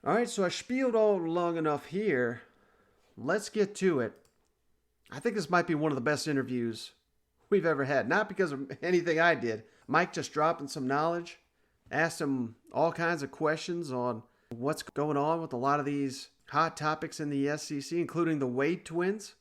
All right, so I spieled all long enough here. Let's get to it. I think this might be one of the best interviews we've ever had. Not because of anything I did. Mike just dropping some knowledge, asked him all kinds of questions on what's going on with a lot of these hot topics in the SEC, including the Wade twins,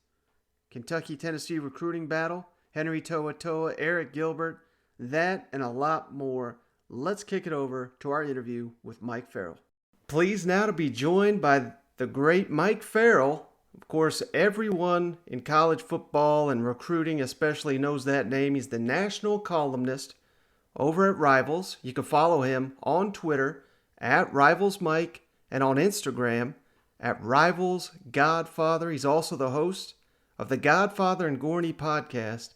Kentucky-Tennessee recruiting battle, Henry To'oTo'o, Eric Gilbert, that and a lot more. Let's kick it over to our interview with Mike Farrell. Pleased now to be joined by the great Mike Farrell. Of course, everyone in college football and recruiting especially knows that name. He's the national columnist over at Rivals. You can follow him on Twitter at RivalsMike and on Instagram at RivalsGodfather. He's also the host of the Godfather and Gorney podcast.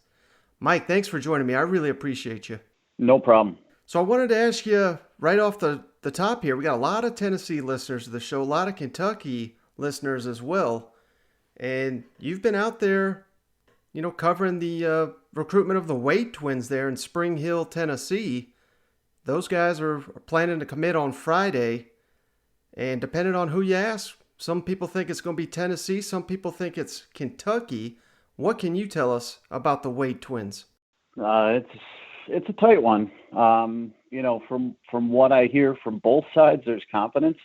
Mike, thanks for joining me. I really appreciate you. No problem. So I wanted to ask you right off the top here, we got a lot of Tennessee listeners to the show, a lot of Kentucky listeners as well. And you've been out there, covering the recruitment of the Wade twins there in Spring Hill, Tennessee. Those guys are planning to commit on Friday. And depending on who you ask, some people think it's going to be Tennessee. Some people think it's Kentucky. What can you tell us about the Wade twins? It's a tight one. From what I hear from both sides, there's confidence.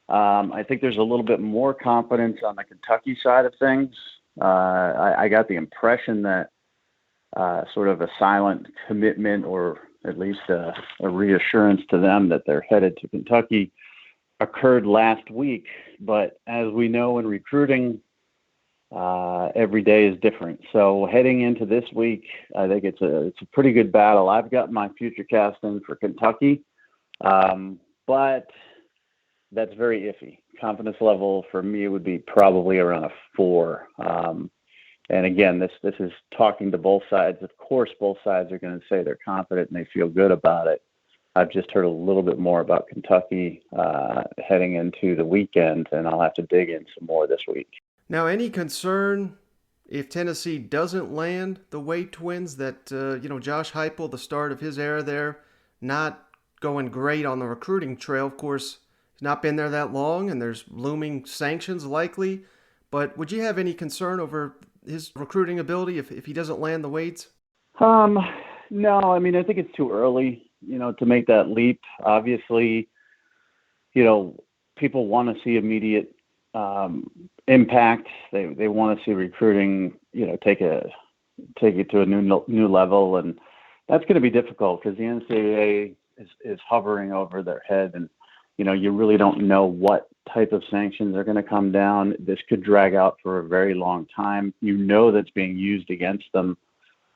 I think there's a little bit more confidence on the Kentucky side of things. I got the impression that sort of a silent commitment, or at least a reassurance to them that they're headed to Kentucky, occurred last week. But as we know in recruiting, every day is different. So heading into this week, I think it's a pretty good battle. I've got my future casting for Kentucky, but that's very iffy. Confidence level for me would be probably around a 4. And again, this is talking to both sides. Of course, both sides are going to say they're confident and they feel good about it. I've just heard a little bit more about Kentucky heading into the weekend, and I'll have to dig in some more this week. Now, any concern if Tennessee doesn't land the Wade twins that, Josh Heupel, the start of his era there, not going great on the recruiting trail? Of course, he's not been there that long, and there's looming sanctions likely. But would you have any concern over his recruiting ability if he doesn't land the Wades? No, I mean, I think it's too early, to make that leap. Obviously, people want to see immediate impact. They want to see recruiting, take it to a new level, and that's going to be difficult because the NCAA is hovering over their head, and you really don't know what type of sanctions are going to come down. This could drag out for a very long time. That's being used against them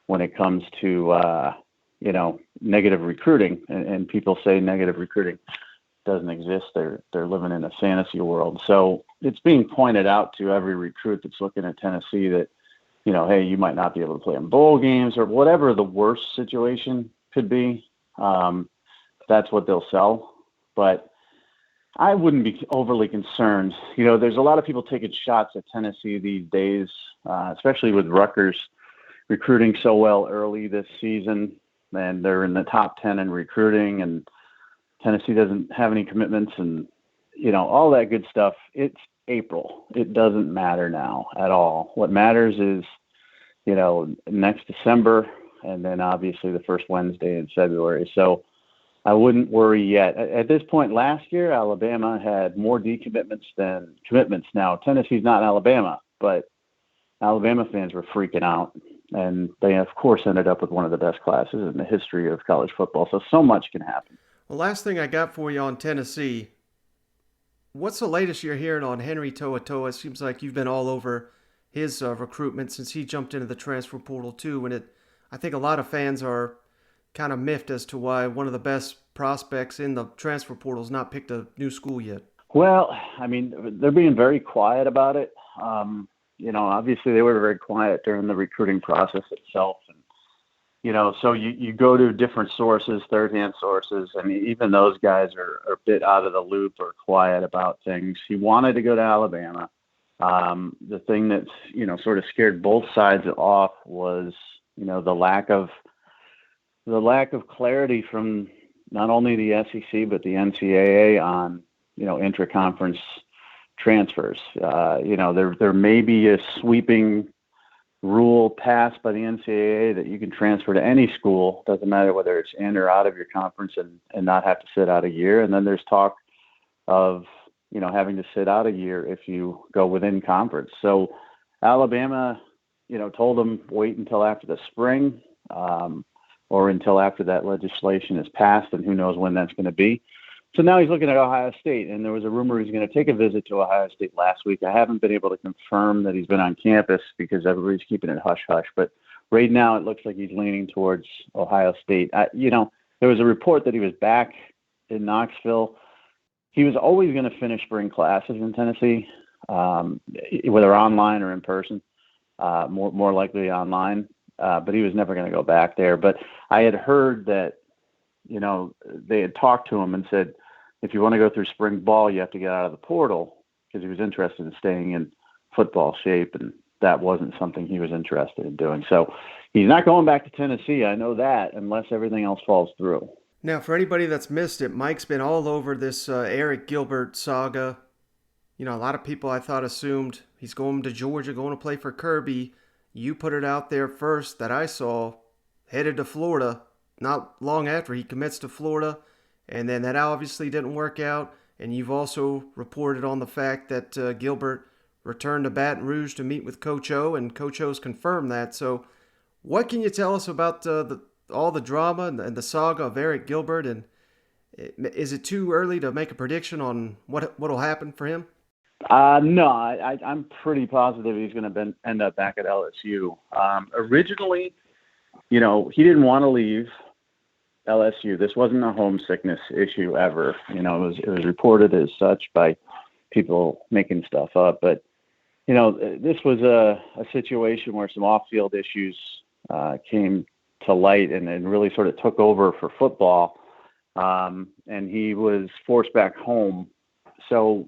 when it comes to negative recruiting, and people say negative recruiting doesn't exist. They're living in a fantasy world. So it's being pointed out to every recruit that's looking at Tennessee that, hey, you might not be able to play in bowl games or whatever the worst situation could be. That's what they'll sell. But I wouldn't be overly concerned. There's a lot of people taking shots at Tennessee these days, especially with Rutgers recruiting so well early this season, and they're in the top 10 in recruiting, and Tennessee doesn't have any commitments and, all that good stuff. It's April. It doesn't matter now at all. What matters is, next December and then obviously the first Wednesday in February. So I wouldn't worry yet. At this point last year, Alabama had more decommitments than commitments. Now, Tennessee's not Alabama, but Alabama fans were freaking out. And they, of course, ended up with one of the best classes in the history of college football. So much can happen. Well, last thing I got for you on Tennessee, what's the latest you're hearing on Henry To'oTo'o? It seems like you've been all over his recruitment since he jumped into the transfer portal too. And I think a lot of fans are kind of miffed as to why one of the best prospects in the transfer portal has not picked a new school yet. Well, I mean, they're being very quiet about it. Obviously they were very quiet during the recruiting process itself. And, so you go to different sources, third-hand sources, and even those guys are a bit out of the loop or quiet about things. He wanted to go to Alabama. The thing that's, sort of scared both sides off was, the lack of clarity from not only the SEC but the NCAA on, intra-conference transfers. There may be a sweeping rule passed by the NCAA that you can transfer to any school, doesn't matter whether it's in or out of your conference, and not have to sit out a year. And then there's talk of, having to sit out a year if you go within conference. So Alabama, told him wait until after the spring, or until after that legislation is passed, and who knows when that's going to be. So now he's looking at Ohio State, and there was a rumor he's going to take a visit to Ohio State last week. I haven't been able to confirm that he's been on campus because everybody's keeping it hush-hush. But right now it looks like he's leaning towards Ohio State. There was a report that he was back in Knoxville. He was always going to finish spring classes in Tennessee, whether online or in person, more likely online. But he was never going to go back there. But I had heard that, they had talked to him and said, if you want to go through spring ball, you have to get out of the portal, because he was interested in staying in football shape, and that wasn't something he was interested in doing. So he's not going back to Tennessee, I know that, unless everything else falls through. Now, for anybody that's missed it, Mike's been all over this Eric Gilbert saga. A lot of people, I thought, assumed he's going to Georgia, going to play for Kirby. You put it out there first that I saw, headed to Florida not long after he commits to Florida, and then that obviously didn't work out. And you've also reported on the fact that Gilbert returned to Baton Rouge to meet with Coach O, and Coach O's confirmed that. So what can you tell us about all the drama and the saga of Eric Gilbert? And is it too early to make a prediction on what will happen for him? No, I'm pretty positive he's going to end up back at LSU. Originally, he didn't want to leave LSU. This wasn't a homesickness issue ever. It was reported as such by people making stuff up. But, this was a situation where some off-field issues came to light and really sort of took over for football. And he was forced back home. So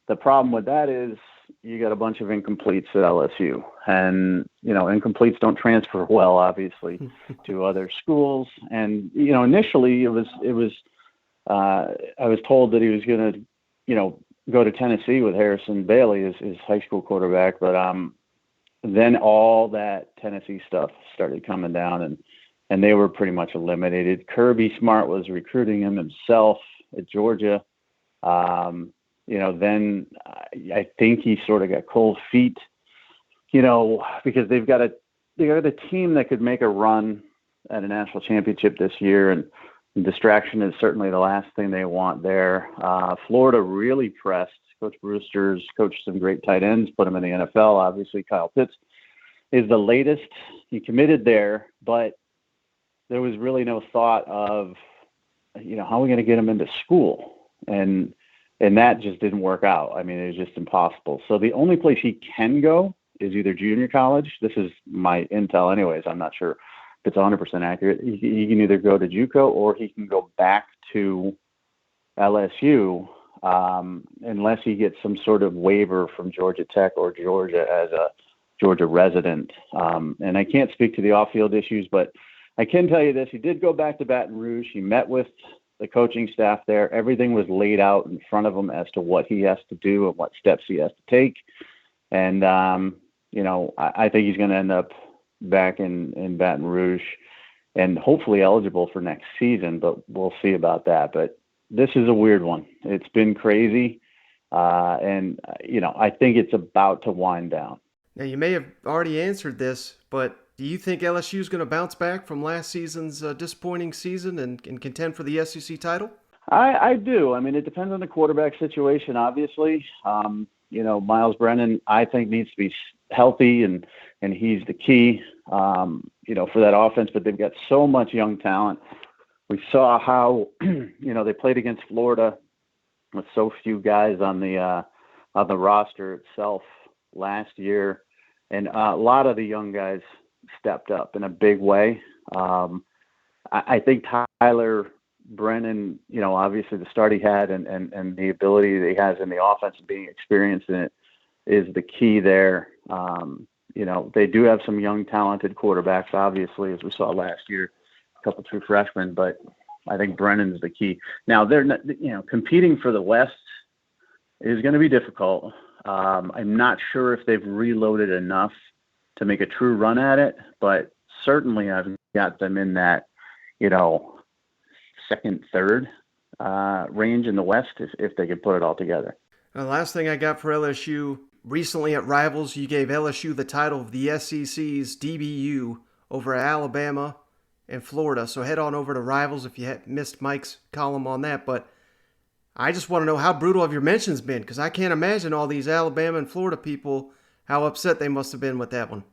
the problem with that is you got a bunch of incompletes at LSU, and, incompletes don't transfer well, obviously, to other schools. And, initially I was told that he was going to, go to Tennessee with Harrison Bailey as his high school quarterback. But then all that Tennessee stuff started coming down, and they were pretty much eliminated. Kirby Smart was recruiting him himself at Georgia. Then I think he sort of got cold feet, because they've got a team that could make a run at a national championship this year, and distraction is certainly the last thing they want there. Florida really pressed. Coach Brewster's coached some great tight ends, put him in the NFL. Obviously, Kyle Pitts is the latest. He committed there, but there was really no thought of, how are we going to get him into school? And that just didn't work out. I mean, it was just impossible. So the only place he can go is either junior college. This is my intel anyways. I'm not sure if it's 100% accurate. He can either go to JUCO or he can go back to LSU, unless he gets some sort of waiver from Georgia Tech or Georgia as a Georgia resident. And I can't speak to the off-field issues, but I can tell you this. He did go back to Baton Rouge. He met with the coaching staff there. Everything was laid out in front of him as to what he has to do and what steps he has to take. And, I think he's going to end up back in Baton Rouge and hopefully eligible for next season, but we'll see about that. But this is a weird one. It's been crazy. And I think it's about to wind down. Now, you may have already answered this, but do you think LSU is going to bounce back from last season's disappointing season and contend for the SEC title? I do. I mean, it depends on the quarterback situation, obviously. Miles Brennan, I think, needs to be healthy, and he's the key, for that offense. But they've got so much young talent. We saw how, they played against Florida with so few guys on the roster itself last year. And a lot of the young guys stepped up in a big way. I think Tyler Brennan, obviously the start he had and the ability that he has in the offense and being experienced in it is the key there. They do have some young, talented quarterbacks, obviously, as we saw last year, a couple true freshmen, but I think Brennan's the key. Now they're not, competing for the West is going to be difficult. I'm not sure if they've reloaded enough to make a true run at it, but certainly I've got them in that, second, third range in the West if they could put it all together. The last thing I got for LSU, recently at Rivals, you gave LSU the title of the SEC's DBU over Alabama and Florida. So head on over to Rivals if you had missed Mike's column on that. But I just want to know how brutal have your mentions been, because I can't imagine all these Alabama and Florida people, how upset they must have been with that one.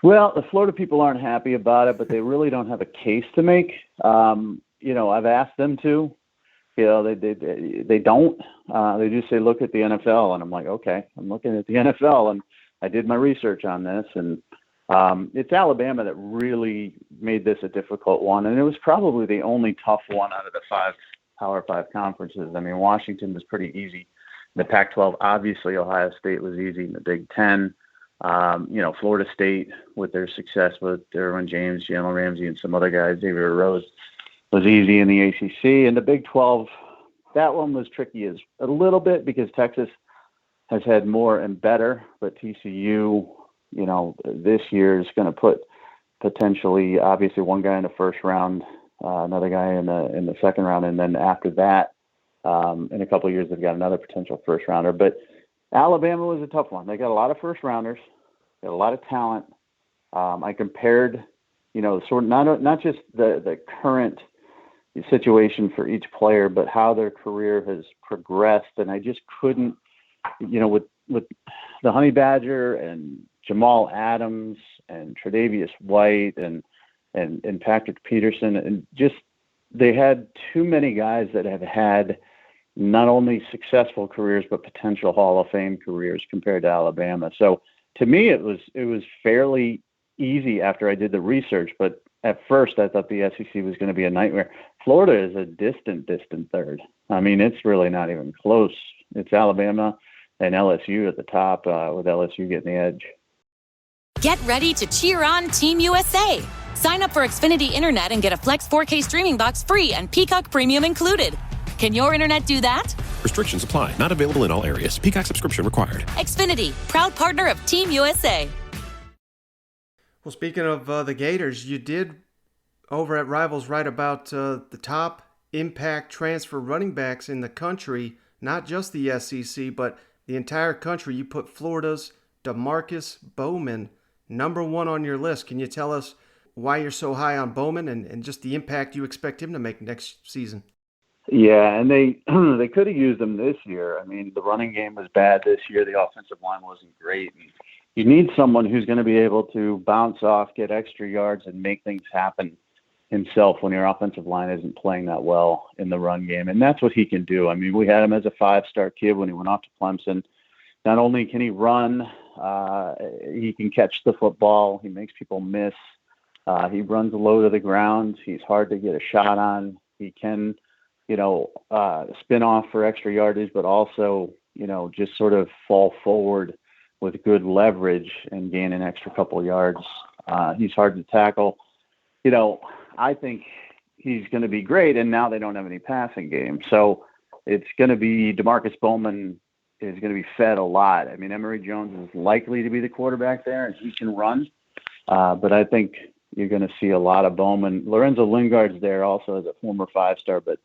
Well, the Florida people aren't happy about it, but they really don't have a case to make. I've asked them to. They don't. They just say, look at the NFL. And I'm like, okay, I'm looking at the NFL. And I did my research on this. And it's Alabama that really made this a difficult one. And it was probably the only tough one out of the Power 5 conferences. I mean, Washington was pretty easy. The Pac-12, obviously, Ohio State was easy. In the Big Ten, Florida State, with their success with Derwin James, Jalen Ramsey, and some other guys, Xavier Rose, was easy in the ACC. And the Big 12, that one was tricky as a little bit because Texas has had more and better, but TCU, this year is going to put potentially, obviously, one guy in the first round, another guy in the second round, and then after that, in a couple of years, they've got another potential first rounder. But Alabama was a tough one. They got a lot of first rounders, got a lot of talent. I compared, sort of not just the current situation for each player, but how their career has progressed. And I just couldn't, with the Honey Badger and Jamal Adams and Tre'Davious White and Patrick Peterson, and just they had too many guys that have had not only successful careers but potential Hall of Fame careers compared to Alabama. So to me, it was fairly easy after I did the research, but at first I thought the SEC was going to be a nightmare. Florida is a distant third. I mean, it's really not even close. It's Alabama and LSU at the top, with LSU getting the edge. Get ready to cheer on Team USA. Sign up for Xfinity Internet and get a Flex 4K streaming box free and Peacock Premium included. Can your internet do that? Restrictions apply. Not available in all areas. Peacock subscription required. Xfinity, proud partner of Team USA. Well, speaking of the Gators, you did over at Rivals write about the top impact transfer running backs in the country, not just the SEC, but the entire country. You put Florida's DeMarcus Bowman number one on your list. Can you tell us why you're so high on Bowman and just the impact you expect him to make next season? Yeah, and they could have used him this year. I mean, the running game was bad this year. The offensive line wasn't great. And you need someone who's going to be able to bounce off, get extra yards, and make things happen himself when your offensive line isn't playing that well in the run game. And that's what he can do. I mean, we had him as a 5-star kid when he went off to Clemson. Not only can he run, he can catch the football. He makes people miss. He runs low to the ground. He's hard to get a shot on. He can, spin off for extra yardage, but also, just sort of fall forward with good leverage and gain an extra couple of yards. He's hard to tackle. I think he's going to be great, and now they don't have any passing game. So it's going to be DeMarcus Bowman is going to be fed a lot. I mean, Emory Jones is likely to be the quarterback there, and he can run. But I think you're going to see a lot of Bowman. Lorenzo Lingard's there also as a former 5-star, but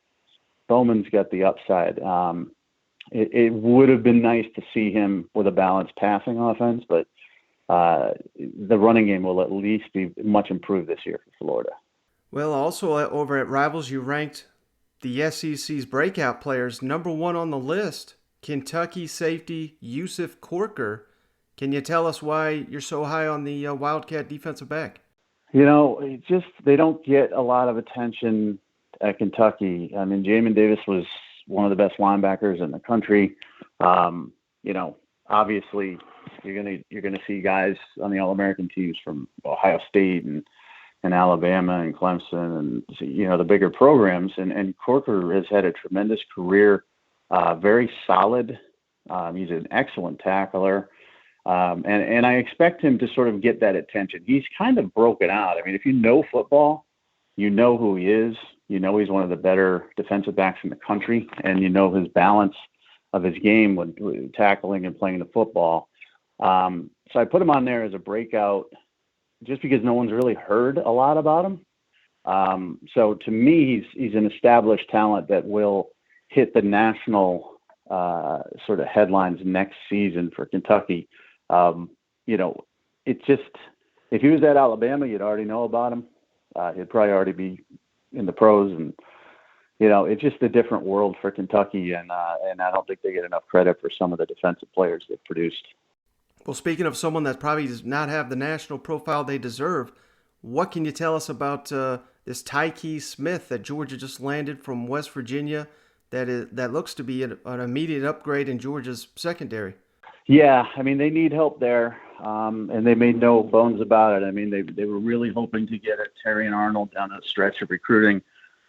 Bowman's got the upside. It would have been nice to see him with a balanced passing offense, but the running game will at least be much improved this year for Florida. Well, also over at Rivals, you ranked the SEC's breakout players number one on the list, Kentucky safety Yusuf Corker. Can you tell us why you're so high on the Wildcat defensive back? They don't get a lot of attention at Kentucky. I mean, Jamin Davis was one of the best linebackers in the country. Obviously you're gonna see guys on the All-American teams from Ohio State and Alabama and Clemson and the bigger programs. And Corker has had a tremendous career, very solid. He's an excellent tackler. And I expect him to sort of get that attention. He's kind of broken out. I mean, if you know football, you know who he is. You know he's one of the better defensive backs in the country, and you know his balance of his game with tackling and playing the football. So I put him on there as a breakout just because no one's really heard a lot about him. So to me, he's an established talent that will hit the national sort of headlines next season for Kentucky. It just, if he was at Alabama, you'd already know about him. He'd probably already be in the pros, and it's just a different world for Kentucky, and I don't think they get enough credit for some of the defensive players they've produced. Well, speaking of someone that probably does not have the national profile they deserve, what can you tell us about this Tyke Smith that Georgia just landed from West Virginia that looks to be an immediate upgrade in Georgia's secondary? Yeah, I mean, they need help there, and they made no bones about it. I mean, they were really hoping to get a Terrion Arnold down the stretch of recruiting,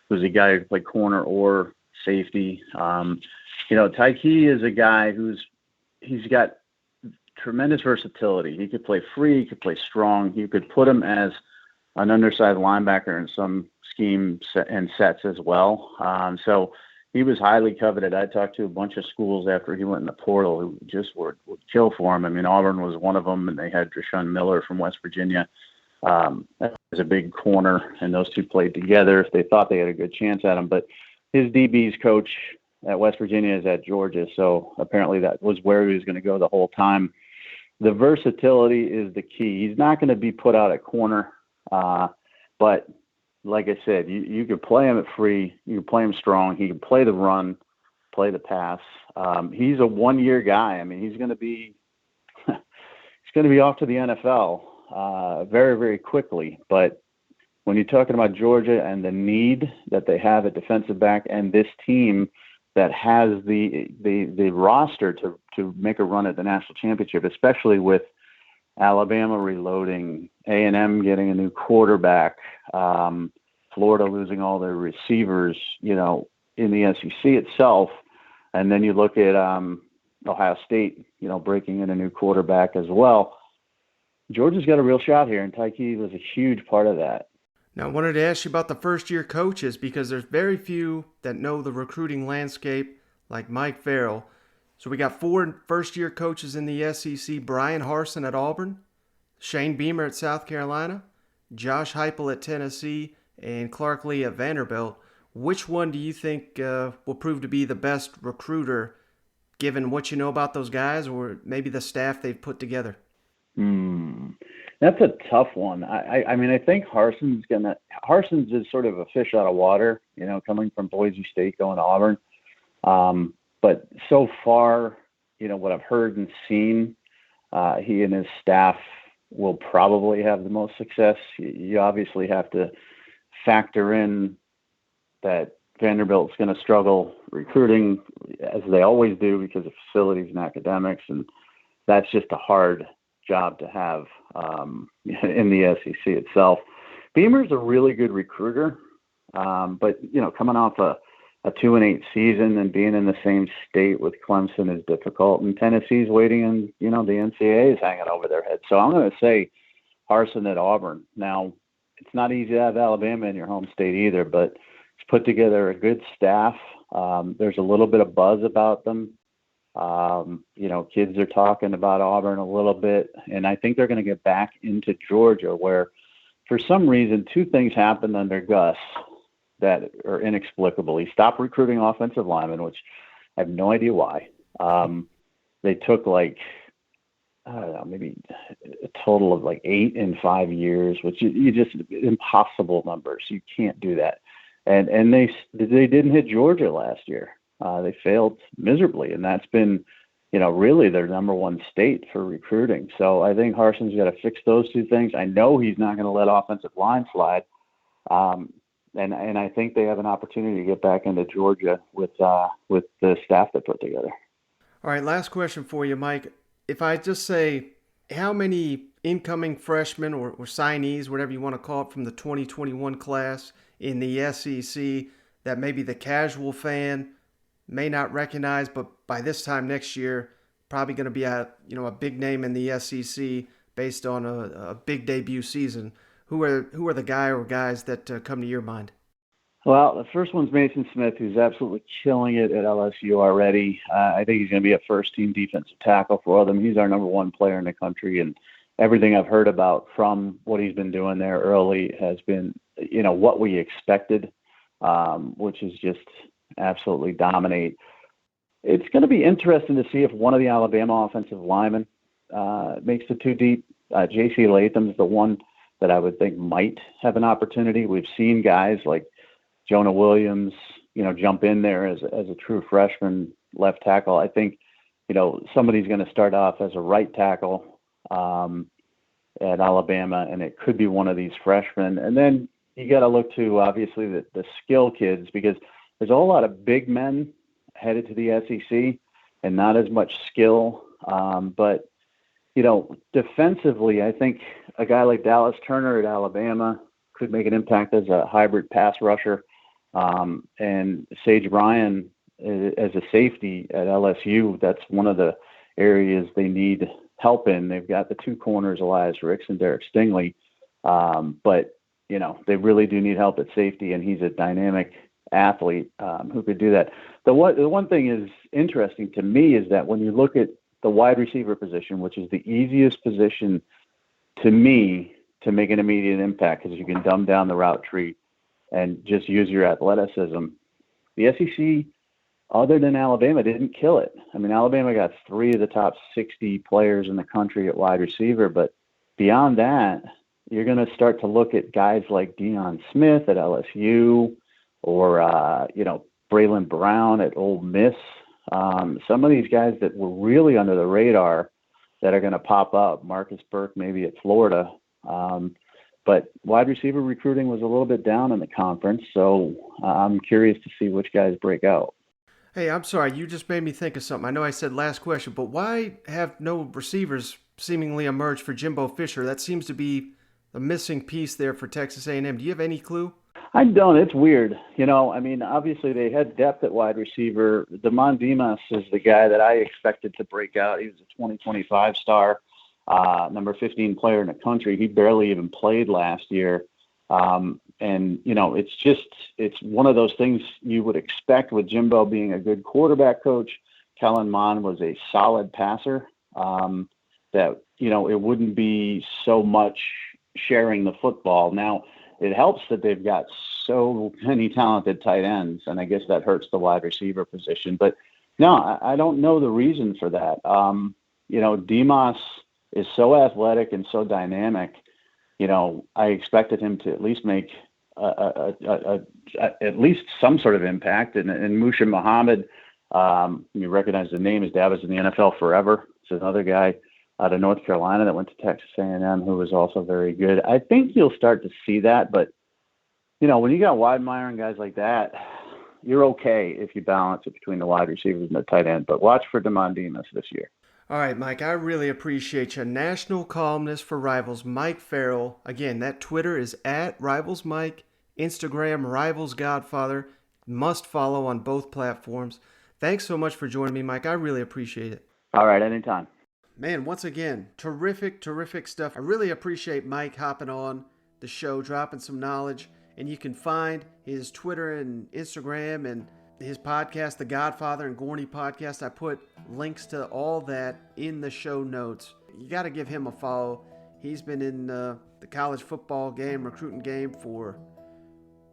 who's a guy who played corner or safety. Tyke is a guy he's got tremendous versatility. He could play free, he could play strong. You could put him as an undersized linebacker in some scheme and sets as well. So he was highly coveted. I talked to a bunch of schools after he went in the portal who just would kill for him. I mean, Auburn was one of them, and they had Drashun Miller from West Virginia. That was a big corner, and those two played together. They thought they had a good chance at him, but his DB's coach at West Virginia is at Georgia, so apparently that was where he was going to go the whole time. The versatility is the key. He's not going to be put out at corner, but like I said, you could play him at free, you could play him strong, he can play the run, play the pass. He's a one-year guy. I mean, he's going to be off to the NFL very, very quickly. But when you're talking about Georgia and the need that they have at defensive back, and this team that has the roster to make a run at the national championship, especially with Alabama reloading, A&M getting a new quarterback, Florida losing all their receivers, in the SEC itself. And then you look at Ohio State, breaking in a new quarterback as well. Georgia's got a real shot here, and Tyke was a huge part of that. Now, I wanted to ask you about the first-year coaches, because there's very few that know the recruiting landscape like Mike Farrell. So we got 4 first-year coaches in the SEC: Brian Harsin at Auburn, Shane Beamer at South Carolina, Josh Heupel at Tennessee, and Clark Lee at Vanderbilt. Which one do you think will prove to be the best recruiter, given what you know about those guys, or maybe the staff they've put together? That's a tough one. I mean, I think Harson's is sort of a fish out of water, coming from Boise State going to Auburn. But so far, what I've heard and seen, he and his staff will probably have the most success. You obviously have to factor in that Vanderbilt's going to struggle recruiting, as they always do, because of facilities and academics, and that's just a hard job to have in the SEC itself. Beamer's a really good recruiter, but coming off a 2-8 season and being in the same state with Clemson is difficult, and Tennessee's waiting, and the NCAA is hanging over their heads. So I'm going to say Harsin at Auburn. Now, it's not easy to have Alabama in your home state either, but it's put together a good staff. There's a little bit of buzz about them. Kids are talking about Auburn a little bit, and I think they're going to get back into Georgia, where for some reason 2 things happened under Gus that are inexplicable. He stopped recruiting offensive linemen, which I have no idea why. They took maybe a total of 8 in 5 years, which you just impossible numbers. You can't do that. And they didn't hit Georgia last year. They failed miserably, and that's been, really their number one state for recruiting. So I think Harsin's got to fix those 2 things. I know he's not going to let offensive line slide, and I think they have an opportunity to get back into Georgia with the staff they put together. All right, last question for you, Mike. If I just say, how many incoming freshmen or signees, whatever you want to call it, from the 2021 class in the SEC that maybe the casual fan may not recognize, but by this time next year, probably going to be a big name in the SEC based on a big debut season. Who are the guy or guys that come to your mind? Well, the first one's Mason Smith, who's absolutely killing it at LSU already. I think he's going to be a first-team defensive tackle for them. He's our number one player in the country, and everything I've heard about from what he's been doing there early has been, what we expected, which is just absolutely dominate. It's going to be interesting to see if one of the Alabama offensive linemen makes the two deep. J.C. Latham's the one that I would think might have an opportunity. We've seen guys like Jonah Williams, jump in there as a true freshman left tackle. I think, somebody's going to start off as a right tackle at Alabama, and it could be one of these freshmen. And then you got to look to, obviously, the skill kids, because there's a whole lot of big men headed to the SEC and not as much skill. But, defensively, I think a guy like Dallas Turner at Alabama could make an impact as a hybrid pass rusher. And Sage Bryan as a safety at LSU, that's one of the areas they need help in. They've got the two corners, Elias Ricks and Derek Stingley. But, they really do need help at safety, and he's a dynamic athlete who could do that. The one thing is interesting to me is that when you look at the wide receiver position, which is the easiest position to me to make an immediate impact because you can dumb down the route tree and just use your athleticism. The SEC, other than Alabama, didn't kill it. I mean, Alabama got 3 of the top 60 players in the country at wide receiver, but beyond that, you're going to start to look at guys like Deion Smith at LSU or, Braylon Brown at Ole Miss. Some of these guys that were really under the radar that are going to pop up, Marcus Burke maybe at Florida. But wide receiver recruiting was a little bit down in the conference, so I'm curious to see which guys break out. Hey, I'm sorry, you just made me think of something. I know I said last question, but why have no receivers seemingly emerged for Jimbo Fisher? That seems to be a missing piece there for Texas A&M. Do you have any clue? I don't. It's weird. Obviously they had depth at wide receiver. Damon Demas is the guy that I expected to break out. He was a 2025 star. Number 15 player in the country. He barely even played last year. It's one of those things you would expect with Jimbo being a good quarterback coach. Kellen Mond was a solid passer, that, it wouldn't be so much sharing the football. Now, it helps that they've got so many talented tight ends, and I guess that hurts the wide receiver position. But no, I don't know the reason for that. Demas is so athletic and so dynamic. I expected him to at least make at least some sort of impact. And Musha Muhammad, you recognize the name. His dad was in the NFL forever. It's another guy out of North Carolina that went to Texas A&M who was also very good. I think you'll start to see that. But, when you got Weidmeyer and guys like that, you're okay if you balance it between the wide receivers and the tight end. But watch for Damon Demas this year. All right, Mike, I really appreciate you. National columnist for Rivals, Mike Farrell. Again, that Twitter is at RivalsMike, Instagram, Rivals Godfather. Must follow on both platforms. Thanks so much for joining me, Mike. I really appreciate it. All right, anytime. Man, once again, terrific stuff. I really appreciate Mike hopping on the show, dropping some knowledge. And you can find his Twitter and Instagram and his podcast, The Godfather and Gorney Podcast. I put links to all that in the show notes. You got to give him a follow. He's been in the college football game, recruiting game for,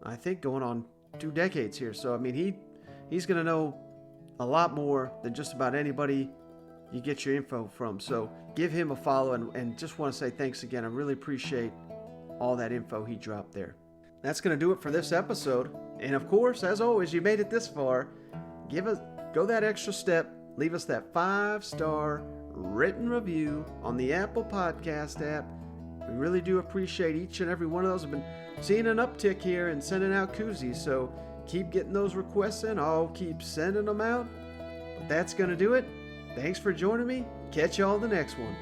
I think, going on 2 decades here. So, I mean, he's going to know a lot more than just about anybody you get your info from. So give him a follow, and just want to say thanks again. I really appreciate all that info he dropped there. That's going to do it for this episode. And of course, as always, you made it this far. Go that extra step. Leave us that 5-star written review on the Apple Podcast app. We really do appreciate each and every one of those. I've been seeing an uptick here and sending out koozies. So keep getting those requests in. I'll keep sending them out. But that's going to do it. Thanks for joining me. Catch y'all in the next one.